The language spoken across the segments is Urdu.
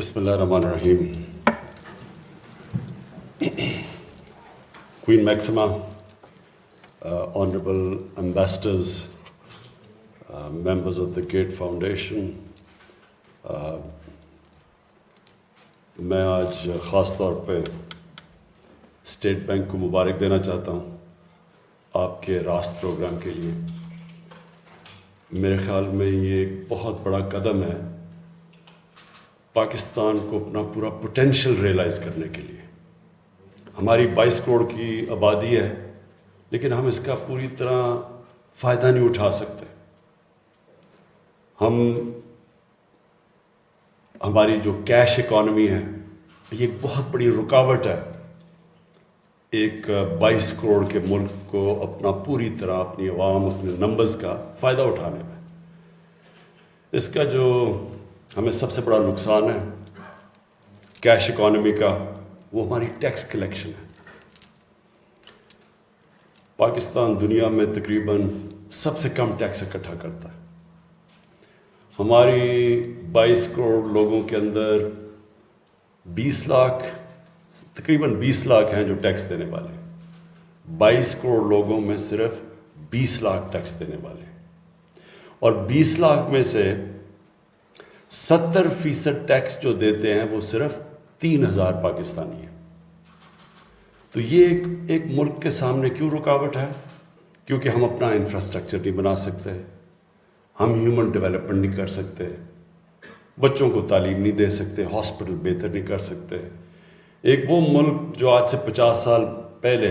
بسم اللہ الرحمن الرحیم. Queen Maxima, honorable ambassadors, members of the Gate Foundation, میں آج خاص طور پہ اسٹیٹ بینک کو مبارک دینا چاہتا ہوں آپ کے راست پروگرام کے لیے. میرے خیال میں یہ ایک بہت بڑا قدم ہے پاکستان کو اپنا پورا پوٹینشیل ریئلائز کرنے کے لیے. ہماری 22 کروڑ کی آبادی ہے لیکن ہم اس کا پوری طرح فائدہ نہیں اٹھا سکتے. ہماری جو کیش اکانومی ہے یہ ایک بہت بڑی رکاوٹ ہے ایک 22 کروڑ کے ملک کو اپنا پوری طرح اپنی عوام اپنے نمبرز کا فائدہ اٹھانے میں. اس کا جو ہمیں سب سے بڑا نقصان ہے کیش اکانومی کا وہ ہماری ٹیکس کلیکشن ہے. پاکستان دنیا میں تقریباً سب سے کم ٹیکس اکٹھا کرتا ہے. ہماری 22 کروڑ لوگوں کے اندر 20 لاکھ تقریباً 20 لاکھ ہیں جو ٹیکس دینے والے ہیں. 22 کروڑ لوگوں میں صرف 20 لاکھ ٹیکس دینے والے ہیں اور 20 لاکھ میں سے 70% ٹیکس جو دیتے ہیں وہ صرف 3,000 پاکستانی ہیں. تو یہ ایک ملک کے سامنے کیوں رکاوٹ ہے؟ کیونکہ ہم اپنا انفراسٹرکچر نہیں بنا سکتے, ہم ہیومن ڈیولپمنٹ نہیں کر سکتے, بچوں کو تعلیم نہیں دے سکتے, ہاسپٹل بہتر نہیں کر سکتے. ایک وہ ملک جو آج سے 50 سال پہلے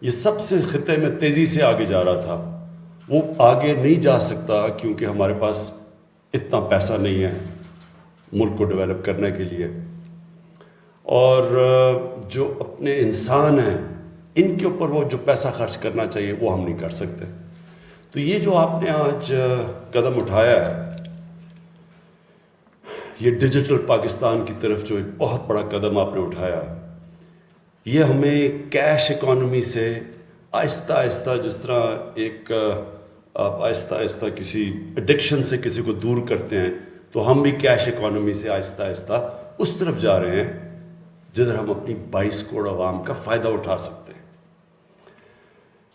یہ سب سے خطے میں تیزی سے آگے جا رہا تھا وہ آگے نہیں جا سکتا کیونکہ ہمارے پاس اتنا پیسہ نہیں ہے ملک کو ڈیولپ کرنے کے لیے. اور جو اپنے انسان ہیں ان کے اوپر وہ جو پیسہ خرچ کرنا چاہیے وہ ہم نہیں کر سکتے. تو یہ جو آپ نے آج قدم اٹھایا ہے یہ ڈیجیٹل پاکستان کی طرف جو ایک بہت بڑا قدم آپ نے اٹھایا یہ ہمیں کیش اکانومی سے آہستہ آہستہ جس طرح ایک آپ آہستہ آہستہ کسی ایڈکشن سے کسی کو دور کرتے ہیں تو ہم بھی کیش اکانومی سے آہستہ آہستہ اس طرف جا رہے ہیں جدھر ہم اپنی 22 کروڑ عوام کا فائدہ اٹھا سکتے ہیں.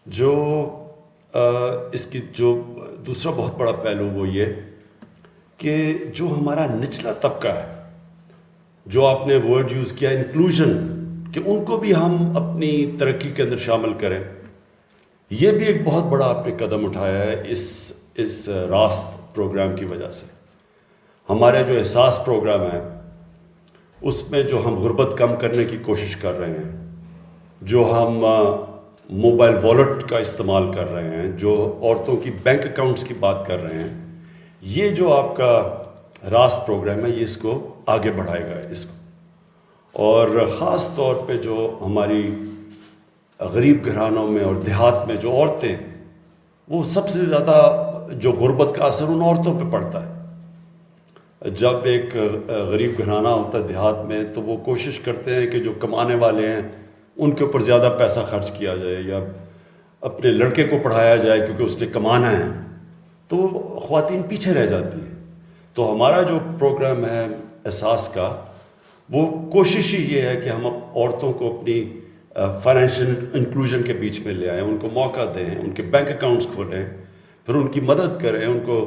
جو اس کی جو دوسرا بہت بڑا پہلو وہ یہ کہ جو ہمارا نچلا طبقہ ہے جو آپ نے ورڈ یوز کیا انکلوژن کہ ان کو بھی ہم اپنی ترقی کے اندر شامل کریں, یہ بھی ایک بہت بڑا آپ نے قدم اٹھایا ہے اس راست پروگرام کی وجہ سے. ہمارے جو احساس پروگرام ہے اس میں جو ہم غربت کم کرنے کی کوشش کر رہے ہیں, جو ہم موبائل والیٹ کا استعمال کر رہے ہیں, جو عورتوں کی بینک اکاؤنٹس کی بات کر رہے ہیں, یہ جو آپ کا راست پروگرام ہے یہ اس کو آگے بڑھائے گا اس کو. اور خاص طور پہ جو ہماری غریب گھرانوں میں اور دیہات میں جو عورتیں وہ سب سے زیادہ جو غربت کا اثر ان عورتوں پہ پڑتا ہے. جب ایک غریب گھرانہ ہوتا ہے دیہات میں تو وہ کوشش کرتے ہیں کہ جو کمانے والے ہیں ان کے اوپر زیادہ پیسہ خرچ کیا جائے یا اپنے لڑکے کو پڑھایا جائے کیونکہ اس نے کمانا ہے, تو خواتین پیچھے رہ جاتی ہیں. تو ہمارا جو پروگرام ہے احساس کا وہ کوشش ہی یہ ہے کہ ہم عورتوں کو اپنی فائنینشیل انکلوژن کے بیچ میں لے آئیں, ان کو موقع دیں, ان کے بینک اکاؤنٹس کھولیں, پھر ان کی مدد کریں, ان کو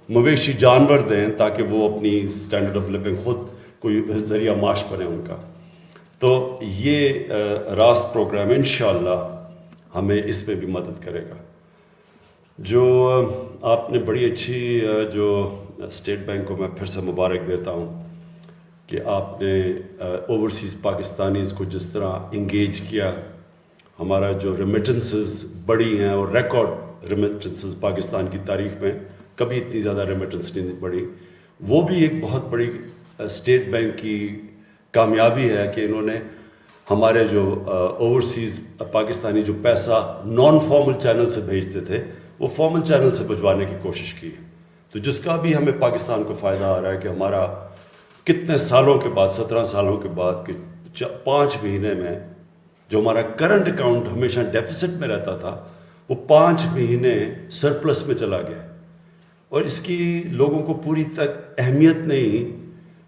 مویشی جانور دیں تاکہ وہ اپنی اسٹینڈرڈ آف لیونگ خود کوئی ذریعہ معاش بنے ان کا. تو یہ راست پروگرام انشاءاللہ ہمیں اس میں بھی مدد کرے گا. جو آپ نے بڑی اچھی جو اسٹیٹ بینک کو میں پھر سے مبارک دیتا ہوں کہ آپ نے اوورسیز پاکستانیز کو جس طرح انگیج کیا. ہمارا جو ریمیٹنسز بڑی ہیں اور ریکارڈ ریمیٹنسز پاکستان کی تاریخ میں کبھی اتنی زیادہ ریمیٹنس نہیں بڑھی, وہ بھی ایک بہت بڑی اسٹیٹ بینک کی کامیابی ہے کہ انہوں نے ہمارے جو اوورسیز پاکستانی جو پیسہ نان فارمل چینل سے بھیجتے تھے وہ فارمل چینل سے بھجوانے کی کوشش کی. تو جس کا بھی ہمیں پاکستان کو فائدہ آ رہا ہے کہ ہمارا کتنے سالوں کے بعد 17 سالوں کے بعد کہ 5 مہینے میں جو ہمارا کرنٹ اکاؤنٹ ہمیشہ ڈیفیسٹ میں رہتا تھا وہ 5 مہینے سرپلس میں چلا گیا. اور اس کی لوگوں کو پوری تک اہمیت نہیں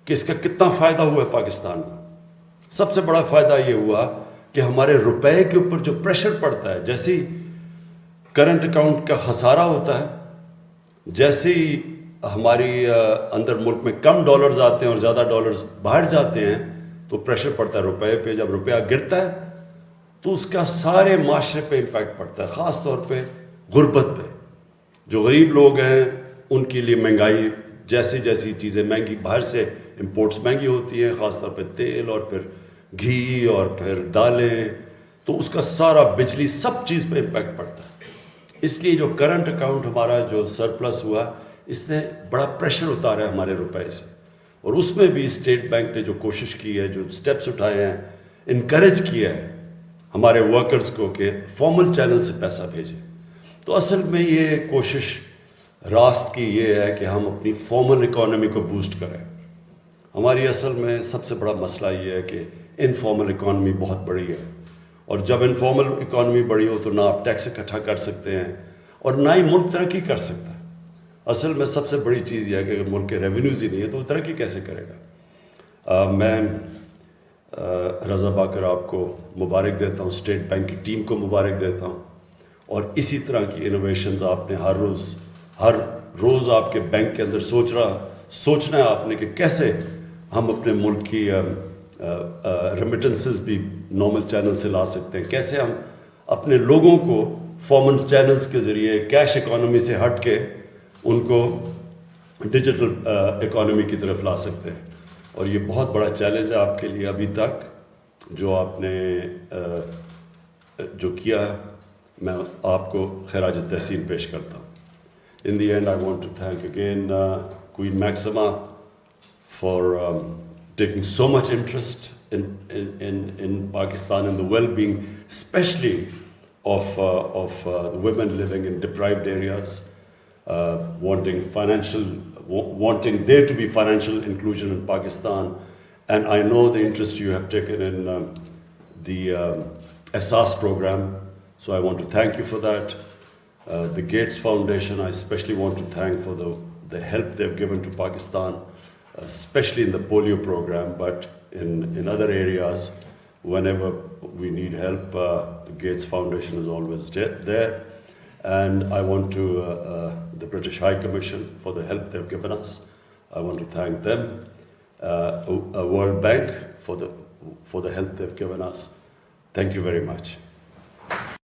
کہ اس کا کتنا فائدہ ہوا ہے پاکستان میں. سب سے بڑا فائدہ یہ ہوا کہ ہمارے روپے کے اوپر جو پریشر پڑتا ہے، جیسے کرنٹ اکاؤنٹ کا خسارہ ہوتا ہے، جیسے ہماری اندر ملک میں کم ڈالرز آتے ہیں اور زیادہ ڈالرز باہر جاتے ہیں تو پریشر پڑتا ہے روپے پہ. جب روپیہ گرتا ہے تو اس کا سارے معاشرے پہ امپیکٹ پڑتا ہے، خاص طور پہ غربت پہ. جو غریب لوگ ہیں ان کے لیے مہنگائی، جیسی جیسی چیزیں مہنگی، باہر سے امپورٹس مہنگی ہوتی ہیں، خاص طور پہ تیل اور پھر گھی اور پھر دالیں، تو اس کا سارا بجلی سب چیز پہ امپیکٹ پڑتا ہے. اس لیے جو کرنٹ اکاؤنٹ ہمارا جو سرپلس ہوا، اس نے بڑا پریشر اتارا ہے ہمارے روپے سے. اور اس میں بھی اسٹیٹ بینک نے جو کوشش کی ہے، جو سٹیپس اٹھائے ہیں، انکریج کیا ہے ہمارے ورکرز کو کہ فارمل چینل سے پیسہ بھیجیں. تو اصل میں یہ کوشش راست کی یہ ہے کہ ہم اپنی فارمل اکانومی کو بوسٹ کریں. ہماری اصل میں سب سے بڑا مسئلہ یہ ہے کہ انفارمل اکانومی بہت بڑی ہے، اور جب انفارمل اکانومی بڑی ہو تو نہ آپ ٹیکس اکٹھا کر سکتے ہیں اور نہ ہی ملک ترقی کر سکتا ہے. اصل میں سب سے بڑی چیز یہ ہے کہ اگر ملک کے ریونیوز ہی نہیں ہے تو وہ ترقی کیسے کرے گا. میں رضا باقر آپ کو مبارک دیتا ہوں، اسٹیٹ بینک کی ٹیم کو مبارک دیتا ہوں، اور اسی طرح کی انوویشنز آپ نے ہر روز آپ کے بینک کے اندر سوچنا ہے آپ نے کہ کیسے ہم اپنے ملک کی ریمیٹنسز بھی نارمل چینل سے لا سکتے ہیں، کیسے ہم اپنے لوگوں کو فارمل چینلز کے ذریعے کیش اکانومی سے ہٹ کے ان کو ڈیجیٹل اکانومی کی طرف لا سکتے ہیں. اور یہ بہت بڑا چیلنج ہے آپ کے لیے ابھی تک جو آپ نے جو کیا ہے. میں آپ کو خراج تحسین پیش کرتا ہوں. In the end, I want to thank again Queen Maxima for taking so much interest in Pakistan and the well-being, especially of the women living in deprived areas, wanting there to be financial inclusion in Pakistan. And I know the interest you have taken in the Asas program, so I want to thank you for that. The Gates Foundation, I especially want to thank for the help they've given to Pakistan, especially in the polio program, but in other areas, whenever we need help, the Gates Foundation is always there. And I want to, the British High Commission for the help they've given us. I want to thank them. World Bank for the help they've given us. Thank you very much.